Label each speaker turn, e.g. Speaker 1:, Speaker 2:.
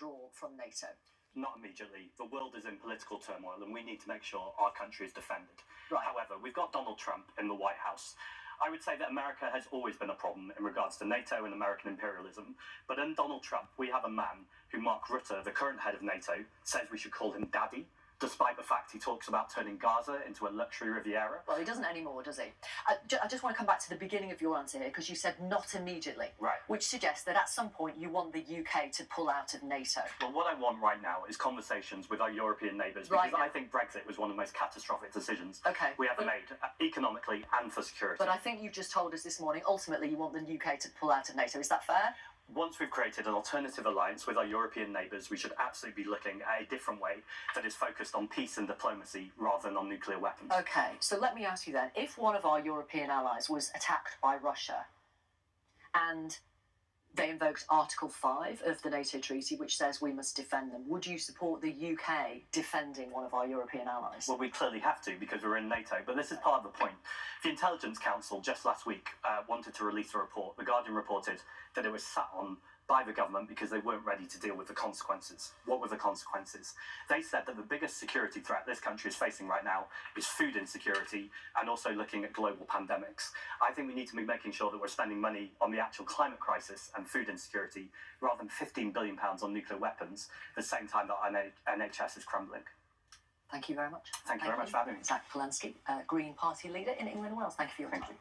Speaker 1: withdraw from NATO?
Speaker 2: Not immediately. The world is in political turmoil and we need to make sure our country is defended.
Speaker 1: Right.
Speaker 2: However, we've got Donald Trump in the White House. I would say that America has always been a problem in regards to NATO and American imperialism. But in Donald Trump, we have a man who, Mark Rutte, the current head of NATO, says we should call him Daddy, despite the fact he talks about turning Gaza into a luxury Riviera.
Speaker 1: Well, he doesn't anymore, does he? I just want to come back to the beginning of your answer here, because you said not immediately.
Speaker 2: Right.
Speaker 1: Which suggests that at some point you want the UK to pull out of NATO.
Speaker 2: Well, what I want right now is conversations with our European neighbours, because I think Brexit was one of the most catastrophic decisions we ever made, economically and for security.
Speaker 1: But I think you've just told us this morning, ultimately you want the UK to pull out of NATO. Is that fair?
Speaker 2: Once we've created an alternative alliance with our European neighbours, we should absolutely be looking at a different way that is focused on peace and diplomacy rather than on nuclear weapons.
Speaker 1: Okay, so let me ask you then, if one of our European allies was attacked by Russia and they invoked Article 5 of the NATO treaty, which says we must defend them, would you support the UK defending one of our European allies?
Speaker 2: Well, we clearly have to, because we're in NATO, but this is part of the point. The Intelligence Council just last week wanted to release a report. The Guardian reported that it was sat on by the government because they weren't ready to deal with the consequences. What were the consequences? They said that the biggest security threat this country is facing right now is food insecurity and also looking at global pandemics. I think we need to be making sure that we're spending money on the actual climate crisis and food insecurity rather than £15 billion on nuclear weapons at the same time that our NHS is crumbling.
Speaker 1: Thank you very much.
Speaker 2: Thank you very much for having me.
Speaker 1: Zach Polanski, Green Party leader in England and Wales. Thank you for your time.